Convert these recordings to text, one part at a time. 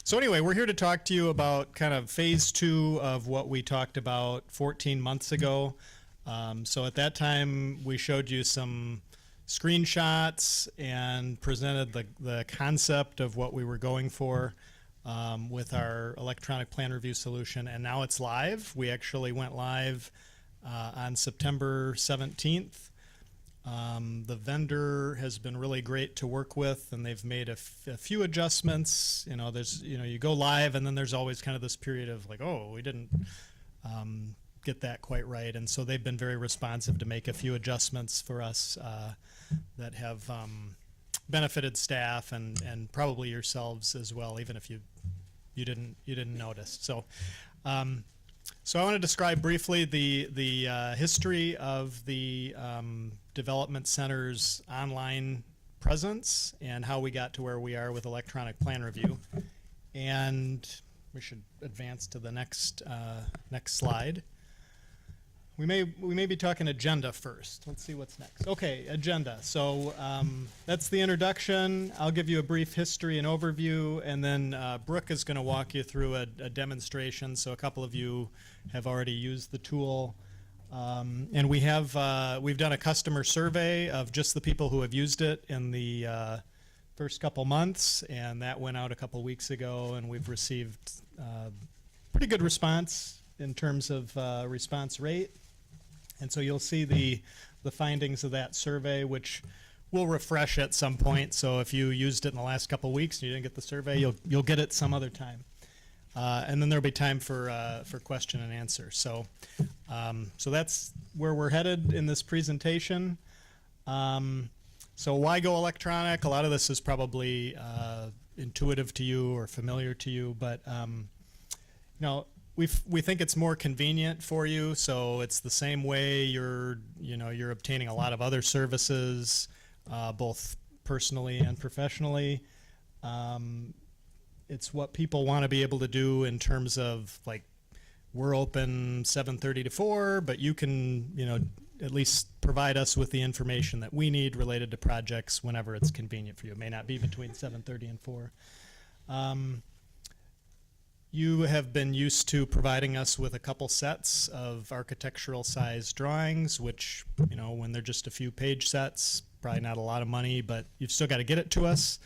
So anyway, we're here to talk to you about kind of phase 2 of what we talked about 14 months ago. So at that time, we showed you some screenshots and presented the concept of what we were going for with our electronic plan review solution. And now it's live. We actually went live on September 17th. The vendor has been really great to work with, and they've made a few adjustments. You go live, and then there's always kind of this period of like, oh, we didn't get that quite right. And so they've been very responsive to make a few adjustments for us that have benefited staff and probably yourselves as well, even if you didn't notice. So I want to describe briefly the history of the Development Center's online presence and how we got to where we are with electronic plan review. And we should advance to the next slide. We may be talking agenda first. Let's see what's next. Okay, agenda. So that's the introduction. I'll give you a brief history and overview, and then Brooke is going to walk you through a demonstration. So a couple of you have already used the tool. And we've done a customer survey of just the people who have used it in the first couple months, and that went out a couple weeks ago, and we've received pretty good response in terms of response rate. And so you'll see the findings of that survey, which we'll refresh at some point. So if you used it in the last couple weeks and you didn't get the survey, you'll get it some other time. And then there'll be time for question and answer. So that's where we're headed in this presentation. So why go electronic? A lot of this is probably intuitive to you or familiar to you, but we think it's more convenient for you. So it's the same way you're obtaining a lot of other services, both personally and professionally. It's what people want to be able to do in terms of, like, we're open 7:30 to 4, but you can, at least provide us with the information that we need related to projects whenever it's convenient for you. It may not be between 7:30 and 4. You have been used to providing us with a couple sets of architectural size drawings, which, when they're just a few page sets, probably not a lot of money, but you've still got to get it to us.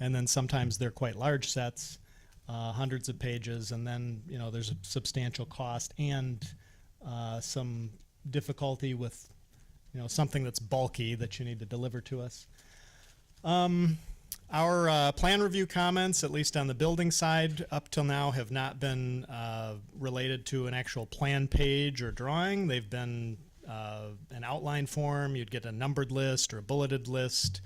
And then sometimes they're quite large sets, hundreds of pages, and then there's a substantial cost and some difficulty with something that's bulky that you need to deliver to us. Our plan review comments, at least on the building side, up till now have not been related to an actual plan page or drawing. They've been an outline form. You'd get a numbered list or a bulleted list.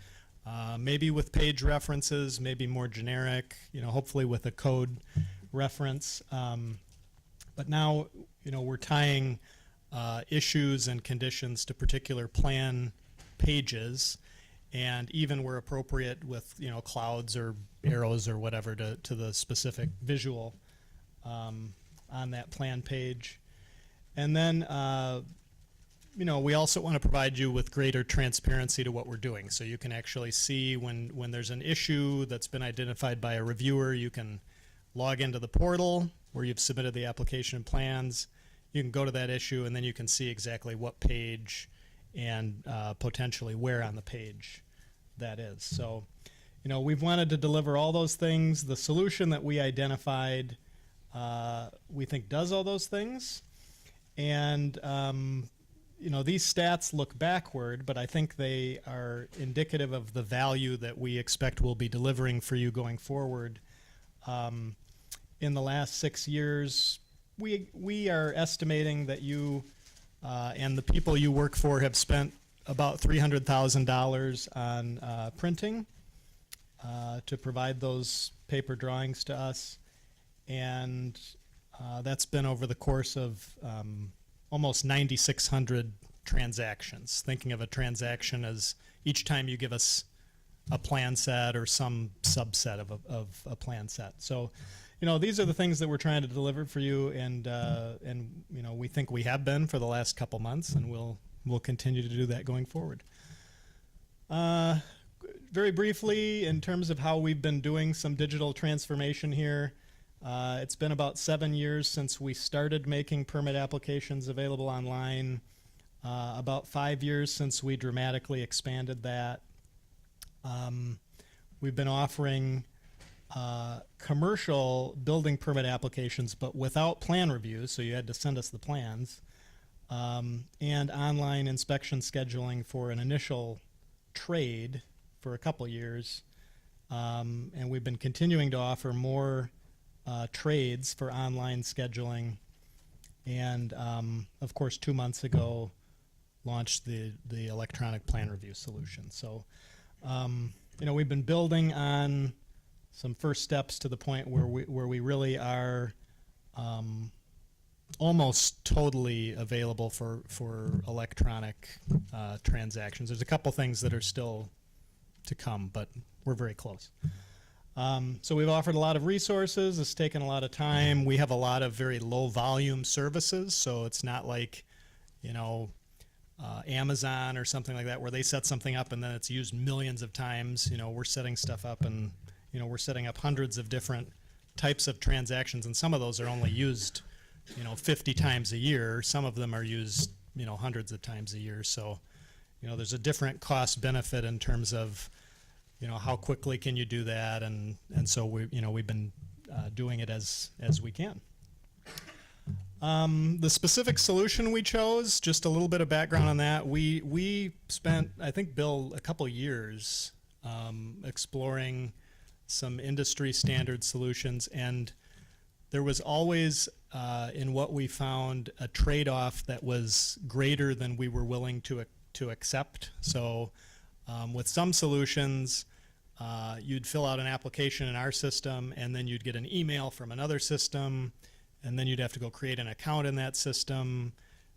Maybe with page references, maybe more generic, hopefully with a code reference. But now, we're tying issues and conditions to particular plan pages, and even where appropriate with, clouds or arrows or whatever to the specific visual on that plan page. And then we also want to provide you with greater transparency to what we're doing. So you can actually see when there's an issue that's been identified by a reviewer, you can log into the portal where you've submitted the application and plans. You can go to that issue, and then you can see exactly what page and potentially where on the page that is. So, we've wanted to deliver all those things. The solution that we identified, we think does all those things. And these stats look backward, but I think they are indicative of the value that we expect we'll be delivering for you going forward. In the last 6 years, we are estimating that you and the people you work for have spent about $300,000 on printing to provide those paper drawings to us. And that's been over the course of almost 9,600 transactions. Thinking of a transaction as each time you give us a plan set or some subset of a plan set. So, these are the things that we're trying to deliver for you, and we think we have been for the last couple months, and we'll continue to do that going forward. Very briefly, in terms of how we've been doing some digital transformation here, It's been about 7 years since we started making permit applications available online. About 5 years since we dramatically expanded that. We've been offering commercial building permit applications, but without plan review, so you had to send us the plans, and online inspection scheduling for an initial trade for a couple years. And we've been continuing to offer more trades for online scheduling. And of course, 2 months ago, launched the electronic plan review solution. So, we've been building on some first steps to the point where we really are almost totally available for electronic transactions. There's a couple things that are still to come, but we're very close. So we've offered a lot of resources. It's taken a lot of time. We have a lot of very low volume services, so it's not like, Amazon or something like that where they set something up and then it's used millions of times. We're setting stuff up and, we're setting up hundreds of different types of transactions, and some of those are only used, 50 times a year. Some of them are used, hundreds of times a year. So, there's a different cost benefit in terms of, how quickly can you do that, and so we've been doing it as we can. The specific solution we chose, just a little bit of background on that. We spent, I think, Bill, a couple years exploring some industry standard solutions, and there was always in what we found a trade-off that was greater than we were willing to accept. So with some solutions, you'd fill out an application in our system, and then you'd get an email from another system, and then you'd have to go create an account in that system,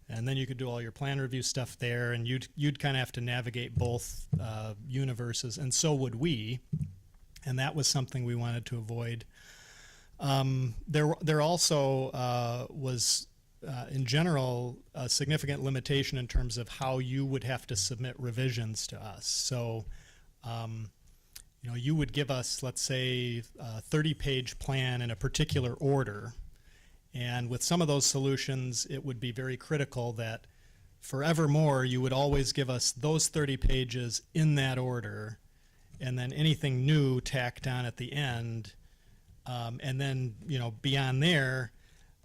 and then you could do all your plan review stuff there, and you'd kind of have to navigate both universes, and so would we, and that was something we wanted to avoid. There also was, in general, a significant limitation in terms of how you would have to submit revisions to us. So, you would give us, let's say, a 30-page plan in a particular order. And with some of those solutions, it would be very critical that forevermore you would always give us those 30 pages in that order, and then anything new tacked on at the end. And then, beyond there,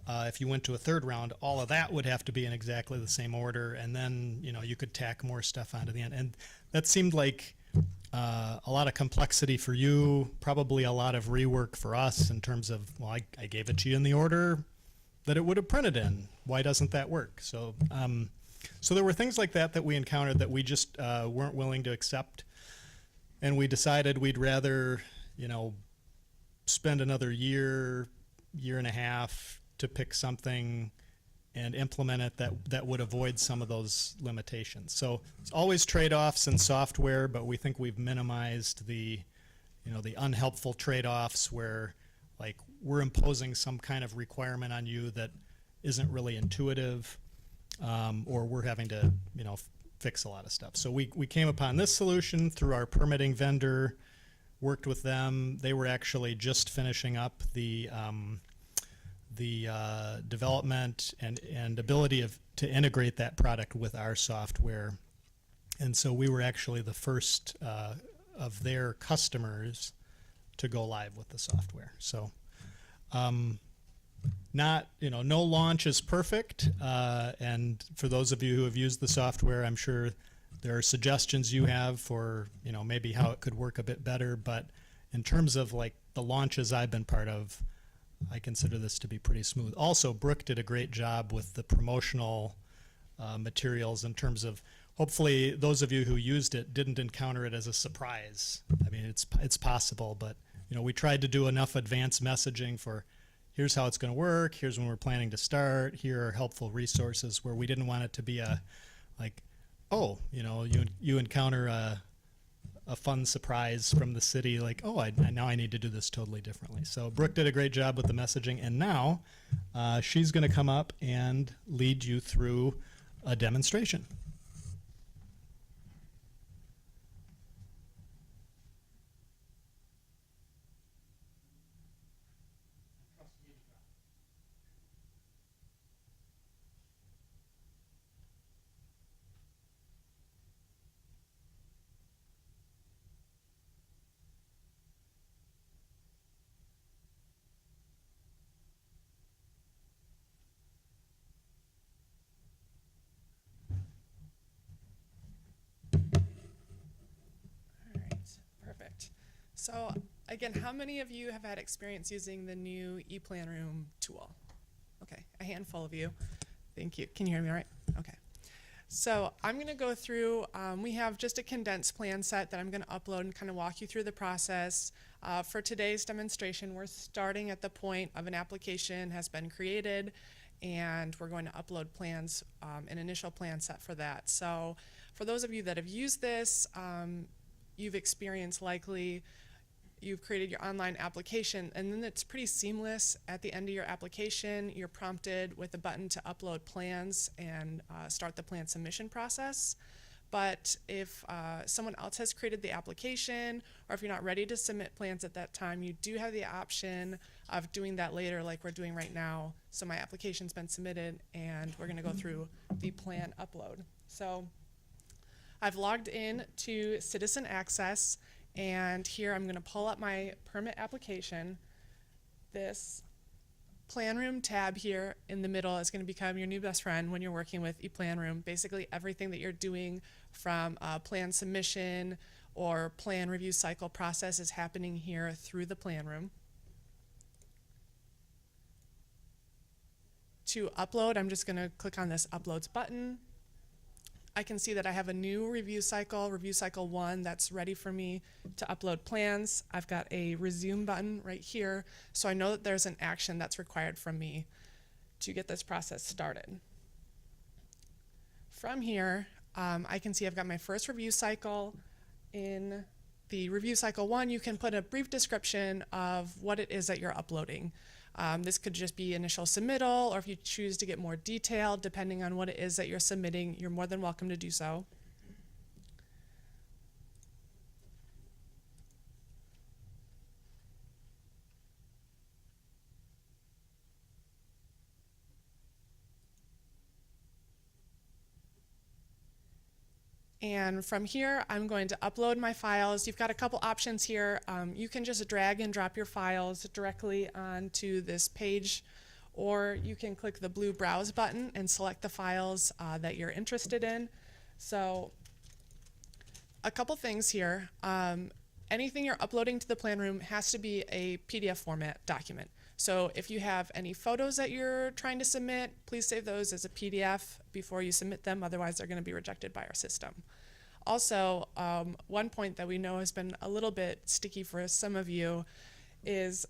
if you went to a third round, all of that would have to be in exactly the same order, and then, you could tack more stuff onto the end. And that seemed like a lot of complexity for you, probably a lot of rework for us in terms of, well, I gave it to you in the order that it would have printed in. Why doesn't that work? So, so there were things like that we encountered that we just weren't willing to accept, and we decided we'd rather, spend another year and a half to pick something and implement it that would avoid some of those limitations. So it's always trade-offs in software, but we think we've minimized the unhelpful trade-offs where, like, we're imposing some kind of requirement on you that isn't really intuitive, or we're having to, fix a lot of stuff. So we came upon this solution through our permitting vendor, worked with them. They were actually just finishing up the development and ability to integrate that product with our software. And so we were actually the first of their customers to go live with the software. So no launch is perfect. And for those of you who have used the software, I'm sure there are suggestions you have for, maybe how it could work a bit better. But in terms of like the launches I've been part of, I consider this to be pretty smooth. Also, Brooke did a great job with the promotional materials in terms of, hopefully those of you who used it didn't encounter it as a surprise. I mean, it's possible, but we tried to do enough advanced messaging for, here's how it's going to work, here's when we're planning to start, here are helpful resources, where we didn't want it to be you encounter a fun surprise from the city, like, oh, now I need to do this totally differently. So Brooke did a great job with the messaging, and now she's going to come up and lead you through a demonstration. So again, how many of you have had experience using the new ePlanroom tool? Okay, a handful of you. Thank you. Can you hear me all right? Okay. So I'm going to go through, we have just a condensed plan set that I'm going to upload and kind of walk you through the process. For today's demonstration, we're starting at the point of an application has been created, and we're going to upload plans, an initial plan set for that. So for those of you that have used this, you've experienced likely you've created your online application, and then it's pretty seamless. At the end of your application, you're prompted with a button to upload plans and start the plan submission process. But if someone else has created the application, or if you're not ready to submit plans at that time, you do have the option of doing that later like we're doing right now. So my application's been submitted, and we're gonna go through the plan upload. So I've logged in to Citizen Access, and here I'm going to pull up my permit application. This Planroom tab here in the middle is going to become your new best friend when you're working with ePlanroom. Basically everything that you're doing from plan submission or plan review cycle process is happening here through the Planroom. To upload, I'm just going to click on this Uploads button. I can see that I have a new review cycle 1, that's ready for me to upload plans. I've got a resume button right here, so I know that there's an action that's required from me to get this process started. From here, I can see I've got my first review cycle. In the review cycle 1, you can put a brief description of what it is that you're uploading. This could just be initial submittal, or if you choose to get more detailed, depending on what it is that you're submitting, you're more than welcome to do so. And from here, I'm going to upload my files. You've got a couple options here. You can just drag and drop your files directly onto this page, or you can click the blue Browse button and select the files that you're interested in. So a couple things here. Anything you're uploading to the Planroom has to be a PDF format document. So if you have any photos that you're trying to submit, please save those as a PDF before you submit them, otherwise they're going to be rejected by our system. Also, one point that we know has been a little bit sticky for some of you is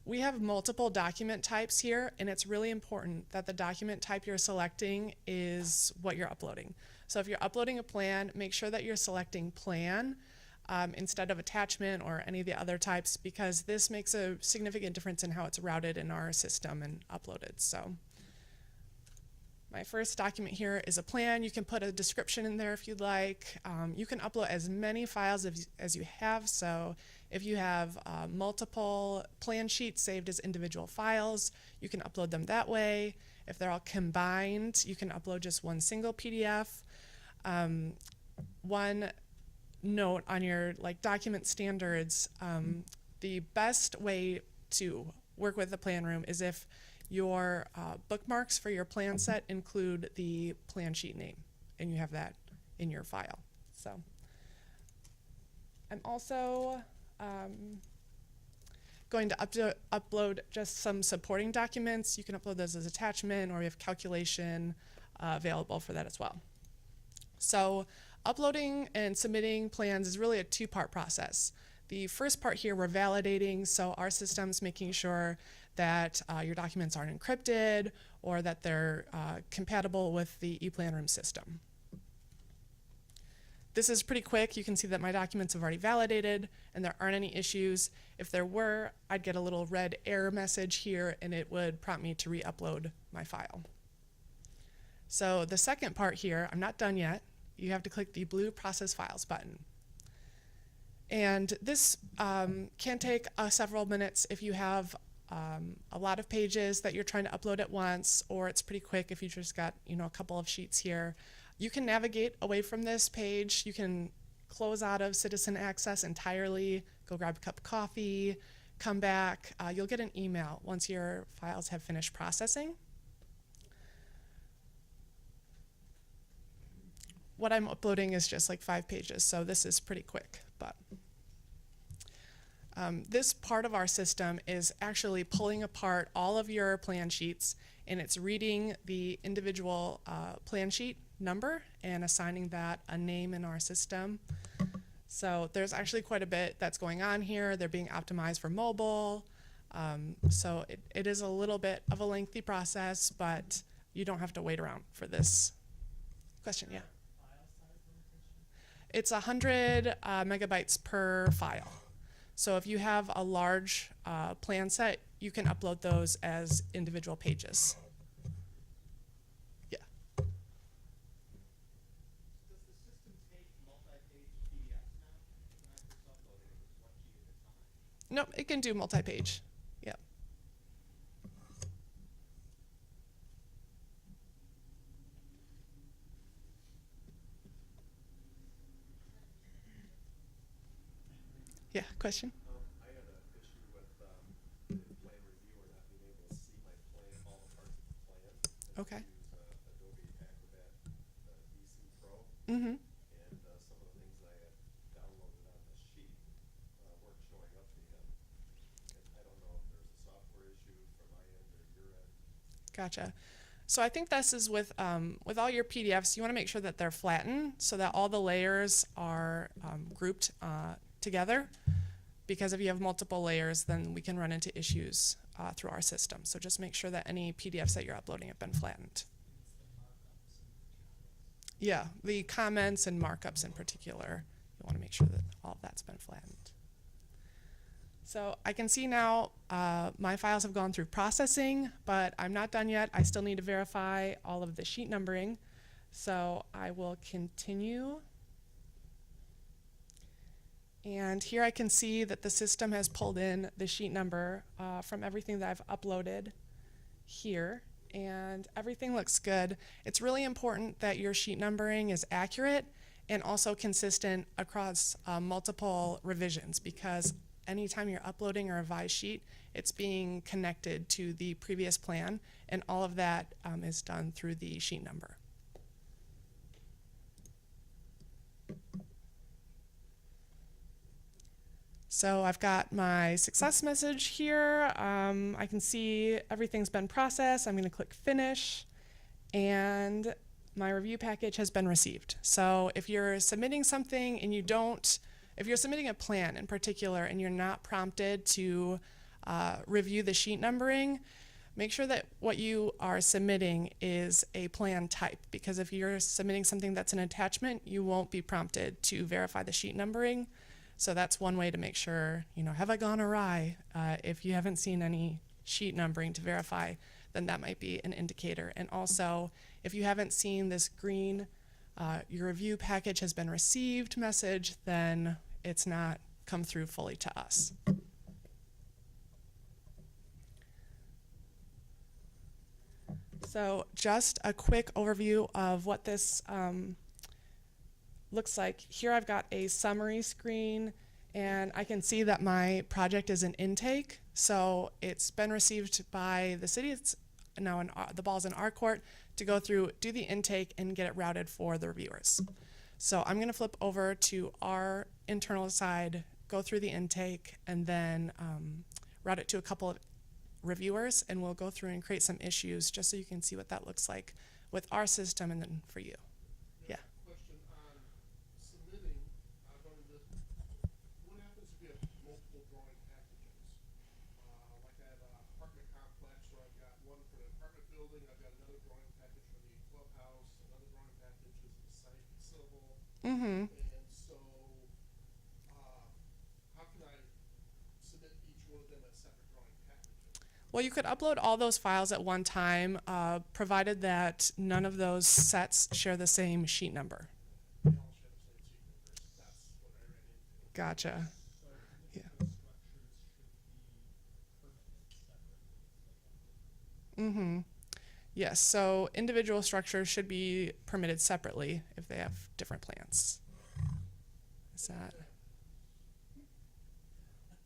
we have multiple document types here, and it's really important that the document type you're selecting is what you're uploading. So if you're uploading a plan, make sure that you're selecting plan instead of attachment or any of the other types, because this makes a significant difference in how it's routed in our system and uploaded. So my first document here is a plan. You can put a description in there if you'd like. You can upload as many files as you have. So if you have multiple plan sheets saved as individual files, you can upload them that way. If they're all combined, you can upload just one single PDF. One note on your document standards, the best way to work with the Planroom is if your bookmarks for your plan set include the plan sheet name, and you have that in your file. So I'm also going to upload just some supporting documents. You can upload those as attachment, or we have calculation available for that as well. So uploading and submitting plans is really a two-part process. The first part here, we're validating, so our system's making sure that your documents aren't encrypted or that they're compatible with the ePlanroom system. This is pretty quick. You can see that my documents have already validated and there aren't any issues. If there were, I'd get a little red error message here, and it would prompt me to re-upload my file. So the second part here, I'm not done yet. You have to click the blue Process Files button. And this can take several minutes if you have a lot of pages that you're trying to upload at once, or it's pretty quick if you just got a couple of sheets here. You can navigate away from this page. You can close out of Citizen Access entirely, go grab a cup of coffee, come back. You'll get an email once your files have finished processing. What I'm uploading is just like 5 pages, so this is pretty quick. But This part of our system is actually pulling apart all of your plan sheets, and it's reading the individual plan sheet number and assigning that a name in our system. So there's actually quite a bit that's going on here. They're being optimized for mobile. So it is a little bit of a lengthy process, but you don't have to wait around for this. Question, yeah. It's 100 megabytes per file. So if you have a large plan set, you can upload those as individual pages. Yeah. Does the system take multi-page PDFs now? When I first uploaded it, was 1 GB at a time. Nope, it can do multi-page. Yeah. Yeah, question? I had an issue with the plan reviewer not being able to see my plan, all the parts of the plan. Okay. I use Adobe Acrobat DC Pro, Mm-hmm. and some of the things that I had downloaded on the sheet weren't showing up to him. And I don't know if there's a software issue from my end or your end. Gotcha. So I think this is with all your PDFs, you want to make sure that they're flattened so that all the layers are grouped together. Because if you have multiple layers, then we can run into issues through our system. So just make sure that any PDFs that you're uploading have been flattened. Yeah, the comments and markups in particular, you want to make sure that all of that's been flattened. So I can see now my files have gone through processing, but I'm not done yet. I still need to verify all of the sheet numbering. So I will continue. And here I can see that the system has pulled in the sheet number from everything that I've uploaded here, and everything looks good. It's really important that your sheet numbering is accurate and also consistent across multiple revisions, because anytime you're uploading a revised sheet, it's being connected to the previous plan, and all of that is done through the sheet number. So I've got my success message here. I can see everything's been processed. I'm going to click finish, and my review package has been received. So if you're submitting something and if you're submitting a plan in particular and you're not prompted to review the sheet numbering, make sure that what you are submitting is a plan type, because if you're submitting something that's an attachment, you won't be prompted to verify the sheet numbering. So that's one way to make sure, have I gone awry? If you haven't seen any sheet numbering to verify, then that might be an indicator. And also, if you haven't seen this green, your review package has been received message, then it's not come through fully to us. So just a quick overview of what this looks like. Here I've got a summary screen, and I can see that my project is an intake. So it's been received by the city. It's now the ball's in our court to go through, do the intake, and get it routed for the reviewers. So I'm going to flip over to our internal side, go through the intake, and then route it to a couple of reviewers, and we'll go through and create some issues just so you can see what that looks like with our system and then for you. Yeah. Question on submitting, what happens if you have multiple drawing packages? Like I have an apartment complex where I've got one for the apartment building, I've got another drawing package for the clubhouse, another drawing package is the site civil. Mm-hmm. And so, how can I submit each one of them as separate drawing packages? Well, you could upload all those files at one time, provided that none of those sets share the same sheet number. They all share the same secret. That's what I ran into. Gotcha. Yeah. Mm-hmm. Yes, so individual structures should be permitted separately if they have different plans. Is that?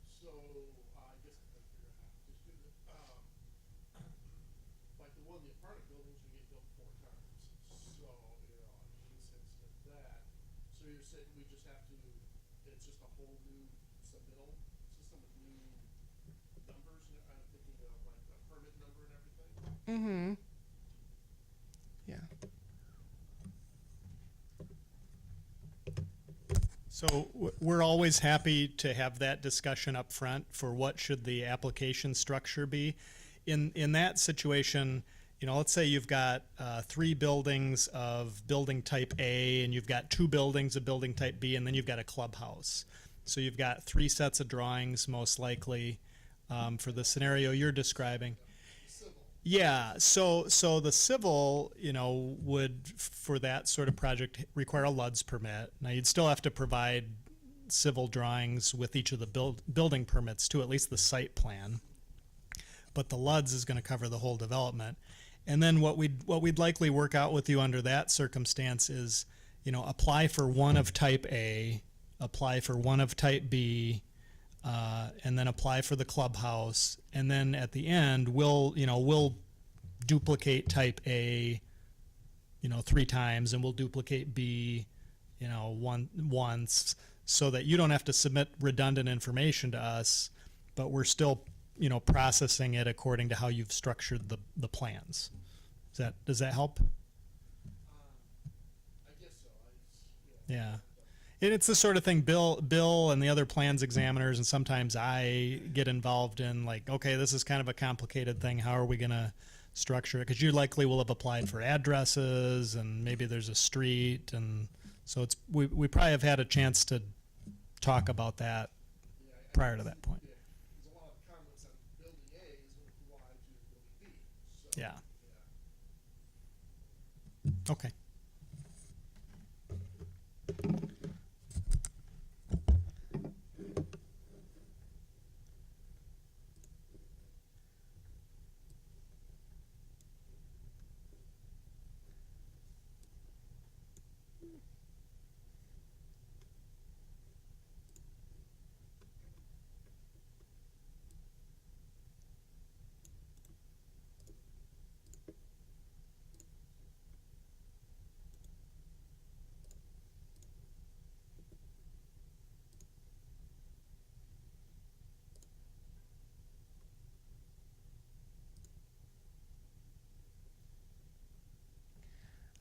So, I guess I'm trying to figure out how to just do it. Like the one, the apartment buildings, we get built 4 times. So, in the sense of that, so you're saying we just have to, it's just a whole new submittal system new numbers, I'm thinking of like the permit number and everything. Mm-hmm. Yeah. So we're always happy to have that discussion up front for what should the application structure be. In that situation, you know, let's say you've got 3 buildings of building type A, and you've got 2 buildings of building type B, and then you've got a clubhouse. So you've got 3 sets of drawings, most likely, for the scenario you're describing. Yeah, so the civil, you know, would, for that sort of project, require a LUDS permit. Now, you'd still have to provide civil drawings with each of the building permits to at least the site plan. But the LUDS is going to cover the whole development. And then what we'd likely work out with you under that circumstance is, you know, apply for one of type A, apply for one of type B, and then apply for the clubhouse, and then at the end we'll duplicate type A, you know, 3 times, and we'll duplicate B, you know, once, so that you don't have to submit redundant information to us, but we're still, you know, processing it according to how you've structured the plans. Does that help? I guess so. Yeah. And it's the sort of thing Bill and the other plans examiners, and sometimes I get involved in, like, okay, this is kind of a complicated thing. How are we going to structure it? Because you likely will have applied for addresses, and maybe there's a street, and so we probably have had a chance to talk about that prior to that point. There's a lot of comments on building A is going to apply to building B. So, Yeah. Okay.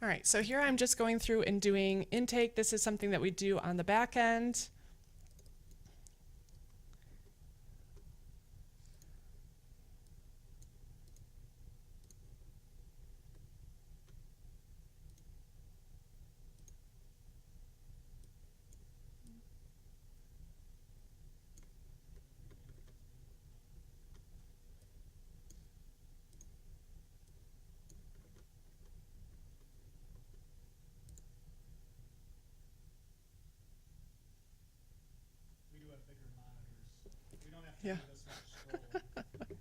All right, so here I'm just going through and doing intake. This is something that we do on the back end. We do have bigger monitors. We don't have to Yeah. do this much scrolling.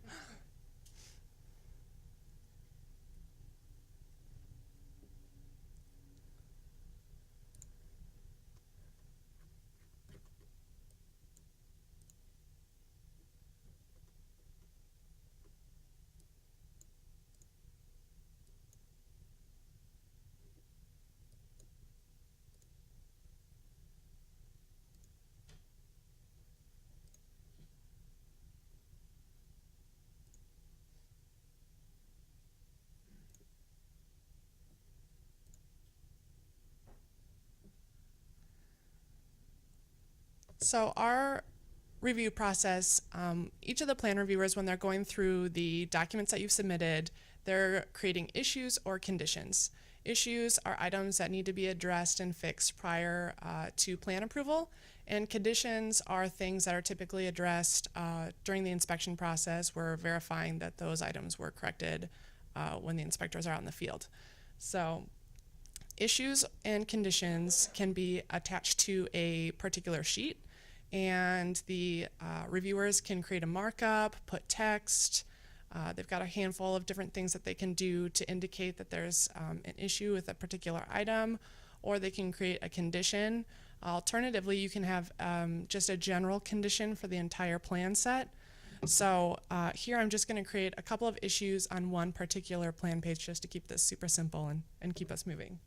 So our review process, each of the plan reviewers, when they're going through the documents that you've submitted, they're creating issues or conditions. Issues are items that need to be addressed and fixed prior to plan approval, and conditions are things that are typically addressed during the inspection process. We're verifying that those items were corrected when the inspectors are out in the field. So issues and conditions can be attached to a particular sheet, and the reviewers can create a markup, put text. They've got a handful of different things that they can do to indicate that there's an issue with a particular item, or they can create a condition. Alternatively, you can have just a general condition for the entire plan set. So here I'm just going to create a couple of issues on one particular plan page just to keep this super simple and keep us moving.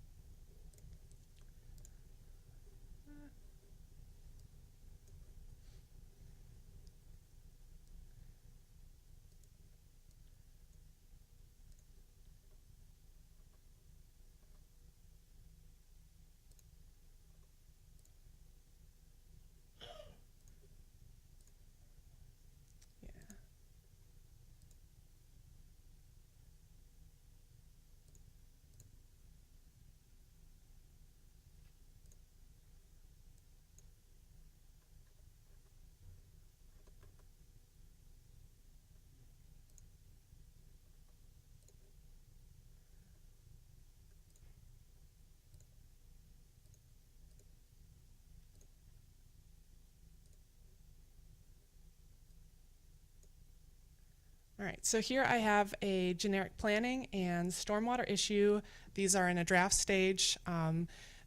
All right, so here I have a generic planning and stormwater issue. These are in a draft stage.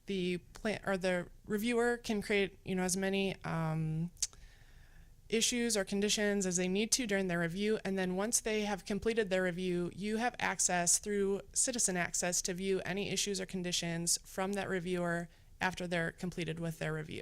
The reviewer can create, as many issues or conditions as they need to during their review, and then once they have completed their review, you have access through citizen access to view any issues or conditions from that reviewer after they're completed with their review.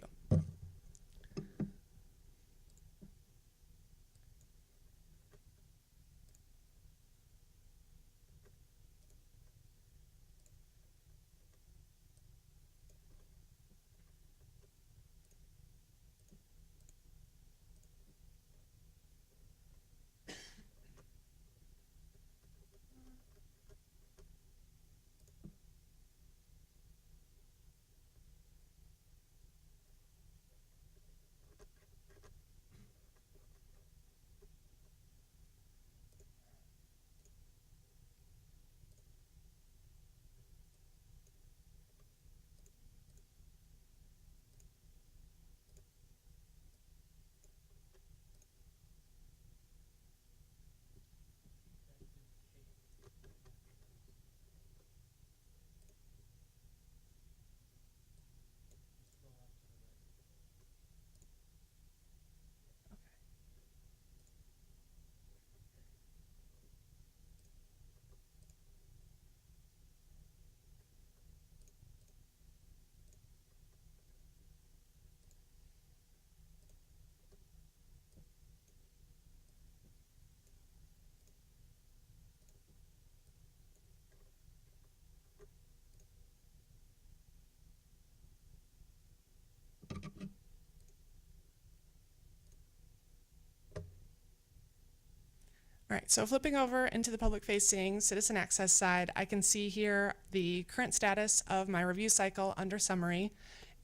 All right, so flipping over into the public facing citizen access side, I can see here the current status of my review cycle under summary,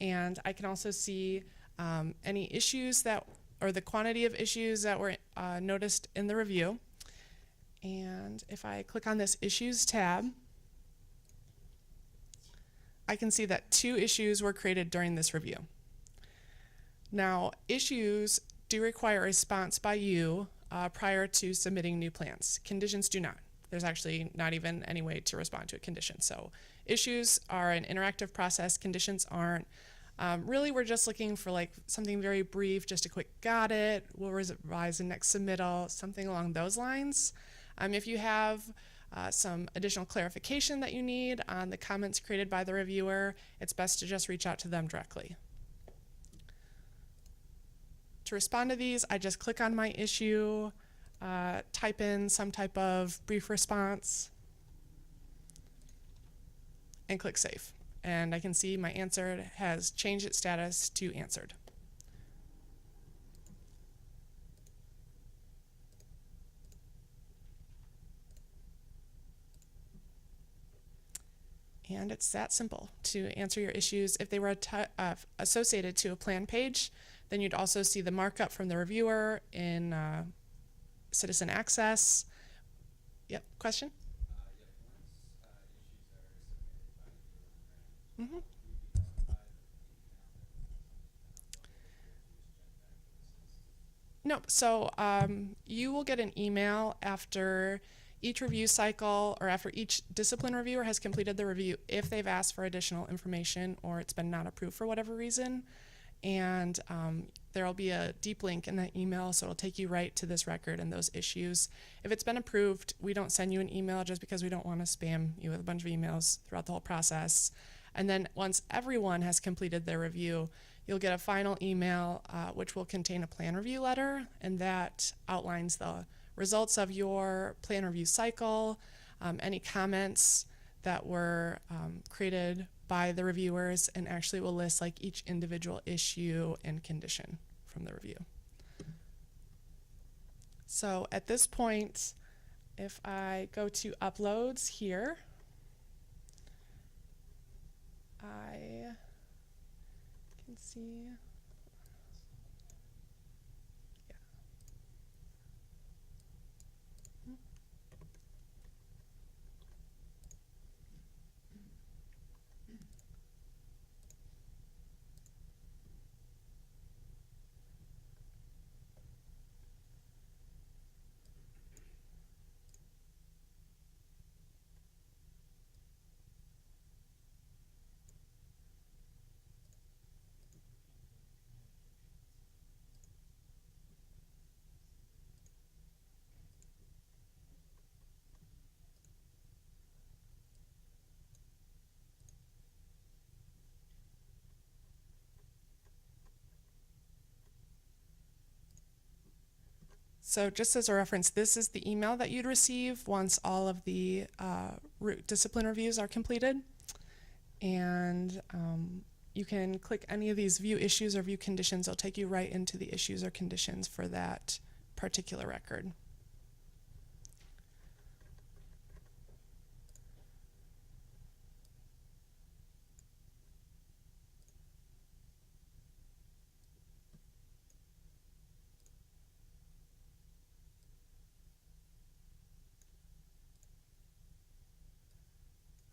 and I can also see any issues or the quantity of issues that were noticed in the review. And if I click on this issues tab, I can see that 2 issues were created during this review. Now, issues do require a response by you prior to submitting new plans. Conditions do not. There's actually not even any way to respond to a condition. So issues are an interactive process, conditions aren't. Really, we're just looking for like something very brief, just a quick got it, we'll revise the next submittal, something along those lines. If you have some additional clarification that you need on the comments created by the reviewer, it's best to just reach out to them directly. To respond to these, I just click on my issue, type in some type of brief response, and click save. And I can see my answer has changed its status to answered. And it's that simple to answer your issues. If they were associated to a plan page, then you'd also see the markup from the reviewer in citizen access. Yep, question? Mm-hmm. Nope. So you will get an email after each review cycle or after each discipline reviewer has completed the review if they've asked for additional information or it's been not approved for whatever reason. And there will be a deep link in that email, so it'll take you right to this record and those issues. If it's been approved, we don't send you an email just because we don't want to spam you with a bunch of emails throughout the whole process. And then once everyone has completed their review, you'll get a final email which will contain a plan review letter, and that outlines the results of your plan review cycle, any comments that were created by the reviewers, and actually will list like each individual issue and condition from the review. So at this point, if I go to uploads here, I can see, yeah. So just as a reference, this is the email that you'd receive once all of the discipline reviews are completed. And you can click any of these view issues or view conditions. It'll take you right into the issues or conditions for that particular record.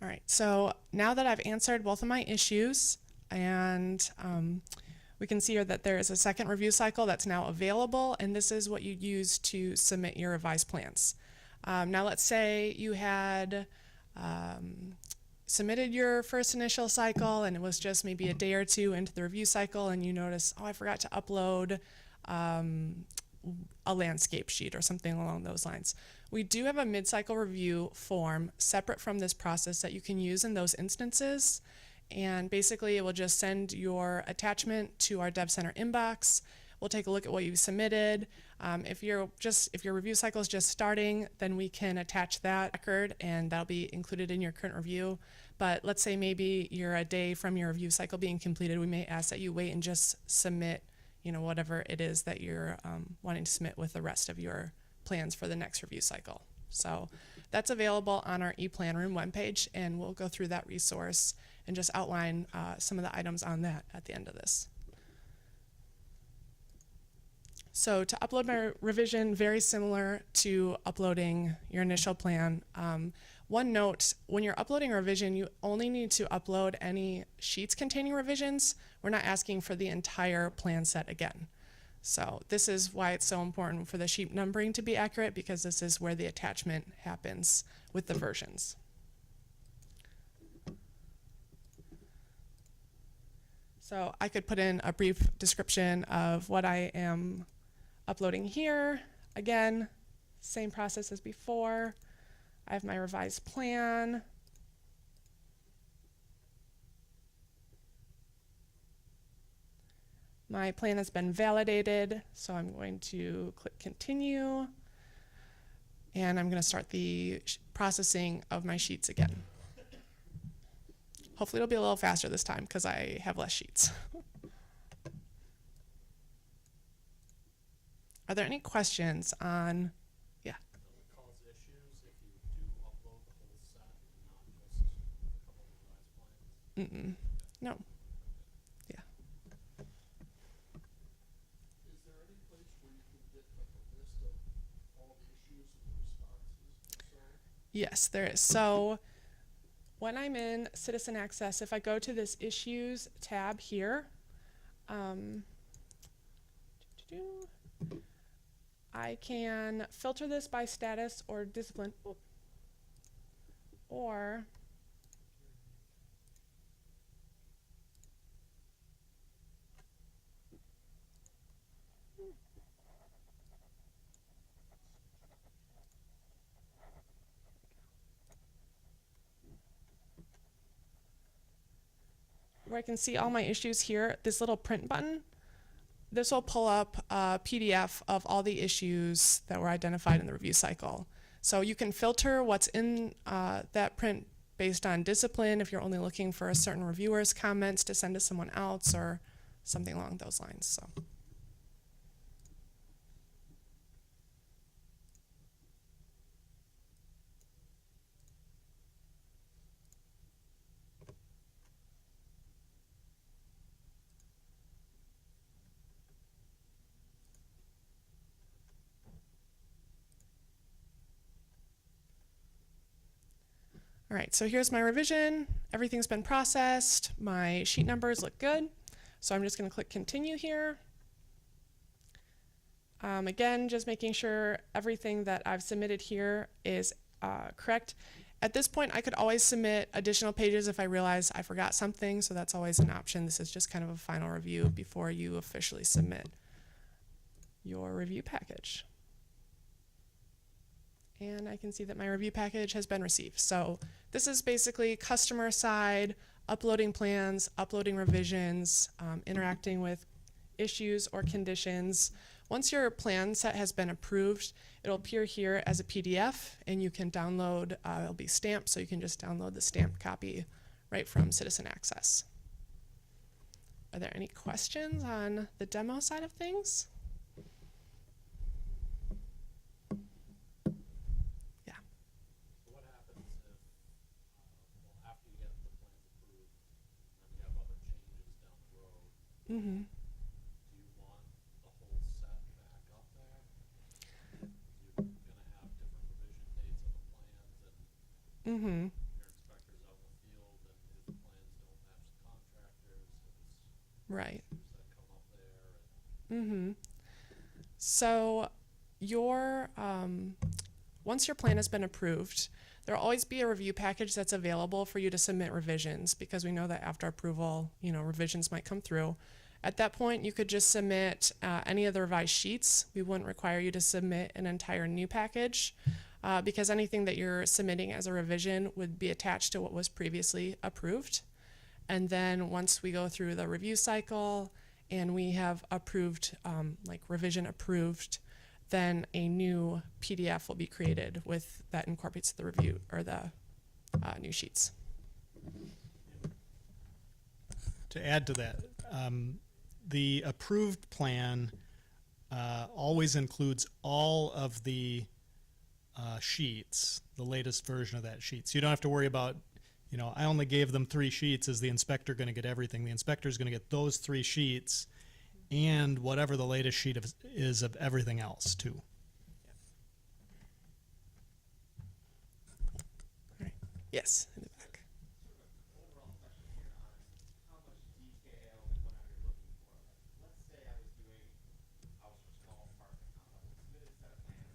All right, so now that I've answered both of my issues, and we can see here that there is a second review cycle that's now available, and this is what you use to submit your revised plans. Now let's say you had submitted your first initial cycle and it was just maybe a day or two into the review cycle and you notice, oh, I forgot to upload a landscape sheet or something along those lines. We do have a mid-cycle review form separate from this process that you can use in those instances. And basically it will just send your attachment to our Dev Center inbox. We'll take a look at what you've submitted. If your review cycle is just starting, then we can attach that record and that'll be included in your current review. But let's say maybe you're a day from your review cycle being completed, we may ask that you wait and just submit, you know, whatever it is that you're wanting to submit with the rest of your plans for the next review cycle. So that's available on our ePlan Room webpage, and we'll go through that resource and just outline some of the items on that at the end of this. So to upload my revision, very similar to uploading your initial plan. One note, when you're uploading a revision, you only need to upload any sheets containing revisions. We're not asking for the entire plan set again. So this is why it's so important for the sheet numbering to be accurate, because this is where the attachment happens with the versions. So I could put in a brief description of what I am uploading here. Again, same process as before. I have my revised plan. My plan has been validated, so I'm going to click continue, and I'm going to start the processing of my sheets again. Hopefully it'll be a little faster this time because I have less sheets. Are there any questions on, yeah? Does it cause issues if you do upload the whole set and not just a couple of revised plans? No. Yeah. Is there any place where you can get like a list of all the issues and the responses or so? Yes, there is. So when I'm in Citizen Access, if I go to this Issues tab here, I can filter this by status or discipline, or where I can see all my issues here, this little print button. This will pull up a PDF of all the issues that were identified in the review cycle. So you can filter what's in that print based on discipline if you're only looking for a certain reviewer's comments to send to someone else or something along those lines. So. All right, so here's my revision. Everything's been processed. My sheet numbers look good. So I'm just going to click continue here. Again, just making sure everything that I've submitted here is correct. At this point, I could always submit additional pages if I realize I forgot something, so that's always an option. This is just kind of a final review before you officially submit your review package. And I can see that my review package has been received. So this is basically customer side, uploading plans, uploading revisions, interacting with issues or conditions. Once your plan set has been approved, it'll appear here as a PDF, and you can download, it'll be stamped, so you can just download the stamped copy right from Citizen Access. Are there any questions on the demo side of things? Yeah. So what happens if, well, after you get the plans approved, and you have other changes down the road, Mm-hmm. do you want the whole set back up there? You're gonna have different revision dates of the plans, and Mm-hmm. your inspector's out in the field, and his plans don't match the contractors, there's Right. issues that come up there, and Mm-hmm. So your once your plan has been approved, there'll always be a review package that's available for you to submit revisions, because we know that after approval, revisions might come through. At that point, you could just submit any of the revised sheets. We wouldn't require you to submit an entire new package, because anything that you're submitting as a revision would be attached to what was previously approved. And then once we go through the review cycle and we have approved, like revision approved, then a new PDF will be created with that incorporates the review or the new sheets. To add to that, the approved plan always includes all of the sheets, the latest version of that sheet. So you don't have to worry about, I only gave them 3 sheets. Is the inspector going to get everything? The inspector is going to get those 3 sheets and whatever the latest sheet is of everything else too. Right. Yes, in the back. Overall question here on how much detail and whatever you're looking for. Like, let's say I was doing a house or small apartment complex, submitted a set of plans,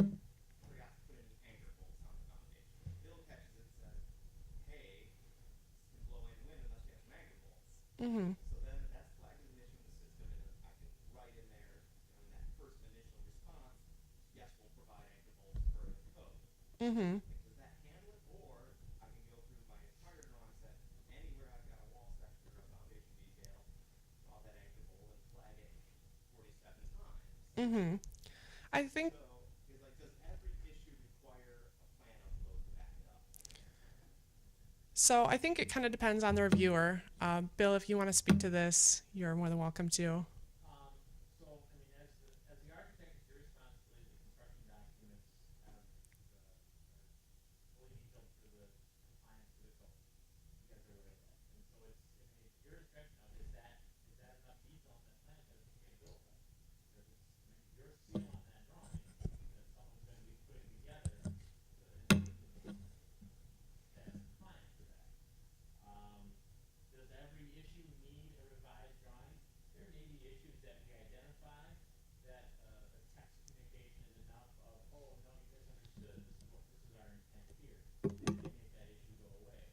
and forgot to put any anchor bolts on the foundation. The bill catches it and says, hey, it's gonna blow in the wind unless you have some anchor bolts. Mm-hmm. So then that's flagged as an issue in the system, and I can write in there, in that first initial response, yes, we'll provide anchor bolts per the code. Mm-hmm. Does that handle it, or I can go through my entire drawing set, anywhere I've got a wall section or a foundation detail, draw that anchor bolt and flag it 47 times. Mm-hmm. I think So, is like, does every issue require a plan upload to back it up? so. I think it kind of depends on the reviewer. Bill, if you want to speak to this, you're more than welcome to. So, I mean, as the architect, it's your responsibility, the construction documents have fully detailed to the compliance to the code. You guys are aware of that. And so it's your discretion of, is that enough detail in that plan that it's gonna go with? Because your seal on that drawing, that someone's gonna be putting together, that's compliant to that. Does every issue need a revised drawing? There may be issues that we identify that a text communication is enough of, oh, no, you misunderstood, this is our intent here. And they make that issue go away.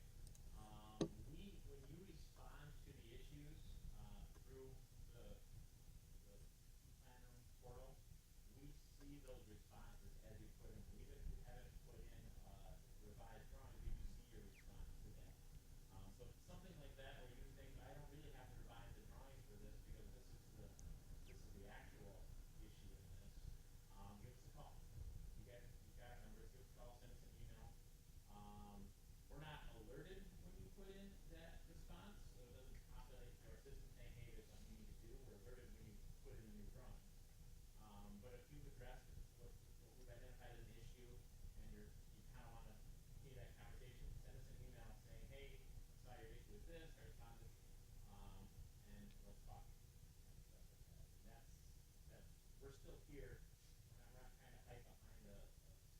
When you respond to the issues through the plan room portal, we see those responses as you put in. Even if you haven't put in revised drawings, we do see your response to that. So if it's something like that where you think, I don't really have to revise the drawings for this because this is the actual issue in this, give us a call. You got our numbers, give us a call, send us an email. We're not alerted when you put in that response, so it doesn't populate to our system saying, hey, there's something you need to do. We're alerted when you put in a new drawing. But if you've addressed what we've identified as an issue and you kind of want to continue that conversation, send us an email saying, hey, I saw your issue with this, I responded, and let's talk. And we're still here. We're not trying to hide behind a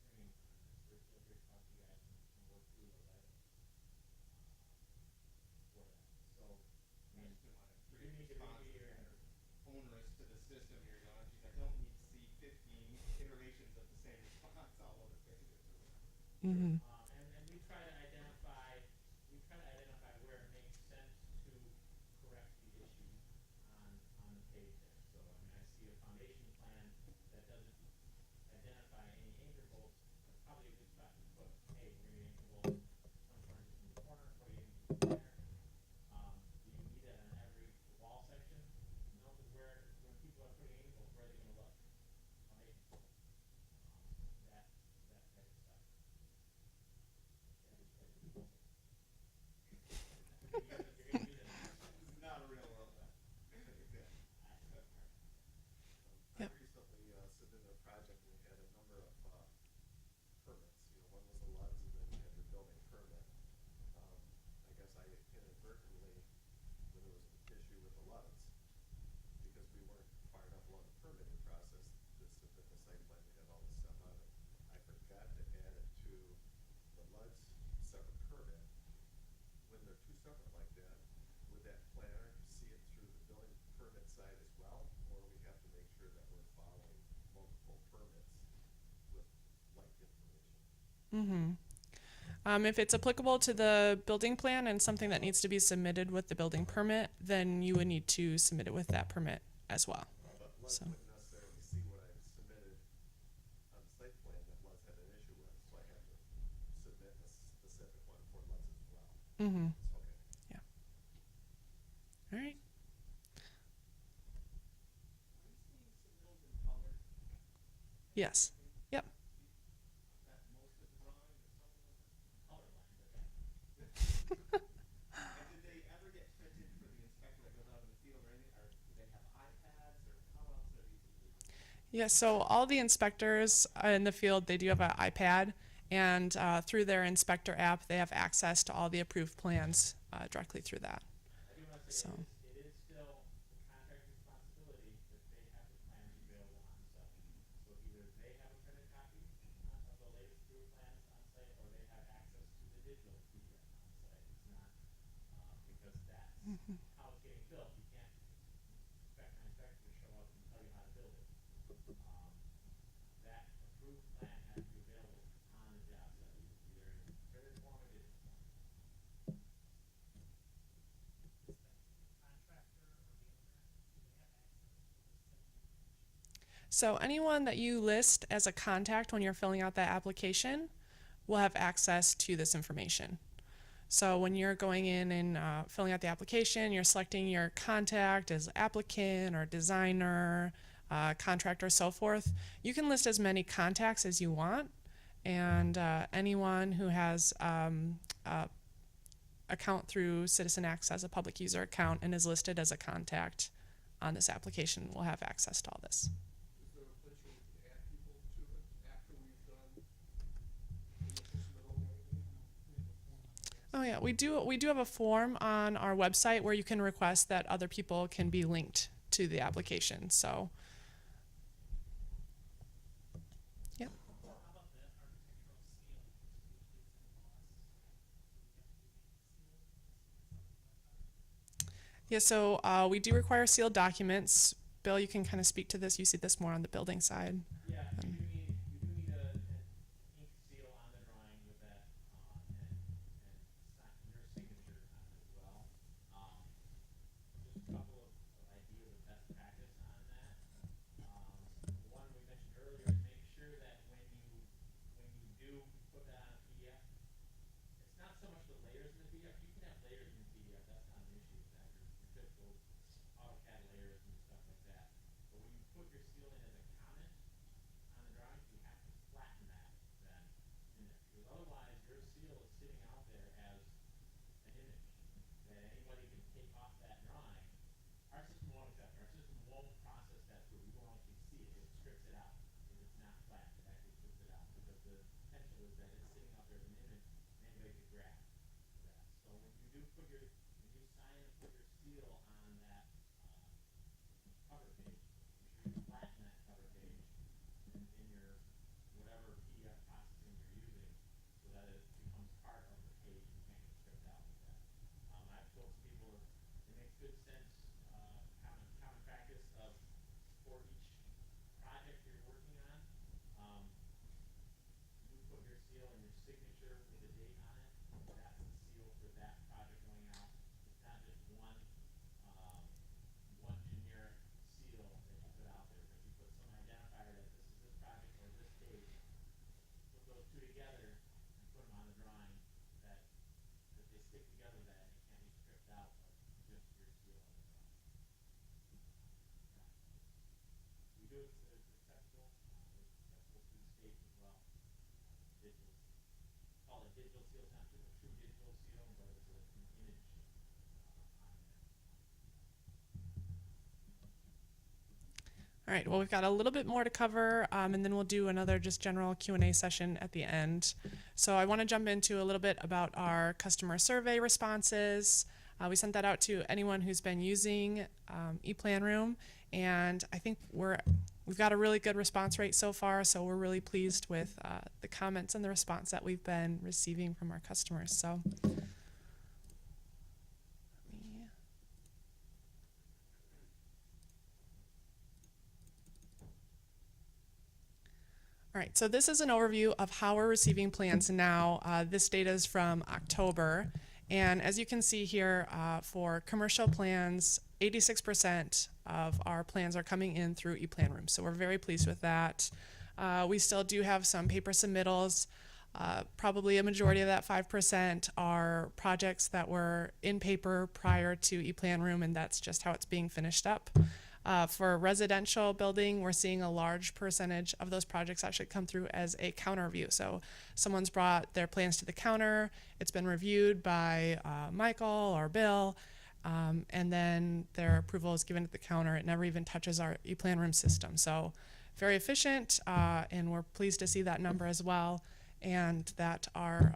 screen on this. We're still here to talk to you guys and work through those items for that. So, I just didn't want to you create need to responses maybe that are onerous to the system here, going, geez, I don't need to see 15 iterations of the same response all over pages. Mm-hmm. and we try to identify where it makes sense to correct the issue on the page there. So I mean, I see a foundation plan that doesn't identify any anchor bolts. That's probably a good spot to put, hey, we're gonna need anchor bolts 24 inches from the corner, 48 inches from the center. Do you need that on every wall section? No, because when people are putting anchor bolts guess I inadvertently, when there was an issue with the LUDs, because we weren't far enough along the permitting process to submit the site plan to have all this stuff on it. I forgot to add it to the LUDs separate permit. When they're two separate like that, would that planner see it through the building permit side as well? Or we have to make sure that we're following multiple permits with like information? If it's applicable to the building plan and something that needs to be submitted with the building permit, then you would need to submit it with that permit as well. But LUDs So. wouldn't necessarily see what I submitted on the site plan that LUDs had an issue with, so I have to submit a specific one for LUDs as well. Mm-hmm. Okay. Yeah. All right. Are you seeing submittals in color? Yes. Yep. That most of the drawing or some of them? Colorblind, but yeah. And did they ever get printed for the inspector that goes out in the field or anything, or do they have iPads, or how else are these used? Yeah, so all the inspectors in the field, they do have an iPad, and through their inspector app, they have access to all the approved plans directly through that. I do want to say So. it is still the contractor's responsibility that they have the plans available on site. So either they have a printed copy of the latest approved plans on site, or they have access to the digital PDF on site. It's not, because that's how it's getting built. You can't expect an inspector to show up and tell you how to build it. That approved plan has to be available on the job site, either in printed form or digital form. So anyone that you list as a contact when you're filling out that application will have access to this information. So when you're going in and filling out the application, you're selecting your contact as applicant or designer, contractor, so forth. You can list as many contacts as you want, and anyone who has account through Citizen Access, a public user account, and is listed as a contact on this application will have access to all this. Is there a place where we can add people to it after we've done the initial submittal and everything? Oh yeah, we do have a form on our website where you can request that other people can be linked to the application. So, yeah. How about the architectural seal, which is embossed? Yeah, so we do require sealed documents. Bill, you can kind of speak to this. You see this more on the building side. Yeah, you do need an ink seal on the drawing with that, and your signature on it as well. Just a couple of ideas of best practice on that. One we mentioned earlier is make sure that when you do put that on a PDF, it's not so much the layers in the PDF. You can have layers in the PDF. That's not an issue with that. Your typical AutoCAD layers and stuff like that. But when you put your seal in as a comment on the drawing, you have to flatten that then in there. Because otherwise, your seal is sitting out there as an image that anybody can take off that drawing. Our system won't accept it. Our system won't process that through. We won't actually see it. It strips it out. If it's not flat, it actually strips it out. Because the potential is that it's sitting out there as an image and anybody could grab that. So when you do put when you sign and put your seal on that cover page, be sure you flatten that cover page in your whatever PDF processing you're using so that it becomes part of the page and can't get stripped out like that. I've told some people it makes good sense, common practice of for each project you're working on, you put your seal and your signature with a date on it. That's the seal for that project going out. It's not just one generic seal that you put out there, but you put some identifier that this is this project or this date. Put those two together and put them on the drawing that they stick together, that it can't be stripped out of just your seal on the drawing. We do it as acceptable. It's acceptable to the state as well. Digital, call it digital seal. It's not a true digital seal, but it's an image on there. All right, well, we've got a little bit more to cover, and then we'll do another just general Q&A session at the end. So I want to jump into a little bit about our customer survey responses. We sent that out to anyone who's been using ePlan Room, and I think we've got a really good response rate so far, so we're really pleased with the comments and the response that we've been receiving from our customers. So. All right, so this is an overview of how we're receiving plans now. This data is from October, and as you can see here, for commercial plans, 86% of our plans are coming in through ePlan Room, so we're very pleased with that. We still do have some paper submittals. Probably a majority of that 5% are projects that were in paper prior to ePlan Room, and that's just how it's being finished up. For residential building, we're seeing a large percentage of those projects actually come through as a counter review. So someone's brought their plans to the counter, it's been reviewed by Michael or Bill, and then their approval is given at the counter. It never even touches our ePlan Room system. So very efficient, and we're pleased to see that number as well, and that our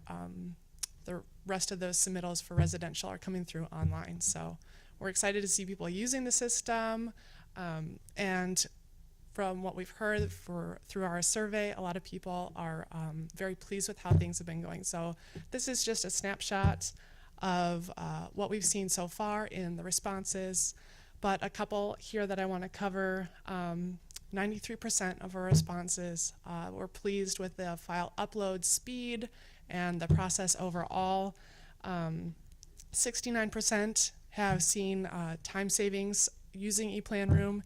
the rest of those submittals for residential are coming through online. So we're excited to see people using the system. And from what we've heard through our survey, a lot of people are very pleased with how things have been going. So this is just a snapshot of what we've seen so far in the responses, but a couple here that I want to cover. 93% of our responses were pleased with the file upload speed and the process overall. 69% have seen time savings using ePlan Room,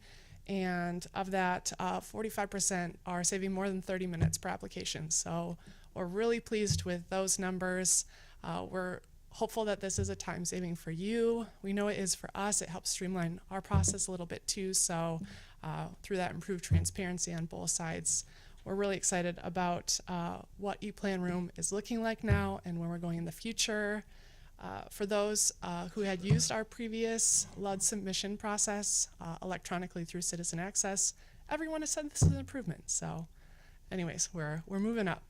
and of that, 45% are saving more than 30 minutes per application. So we're really pleased with those numbers. We're hopeful that this is a time saving for you. We know it is for us. It helps streamline our process a little bit too. So through that improved transparency on both sides, we're really excited about what ePlan Room is looking like now and where we're going in the future. For those who had used our previous LUD submission process electronically through Citizen Access, everyone has said this is an improvement. So anyways, we're moving up.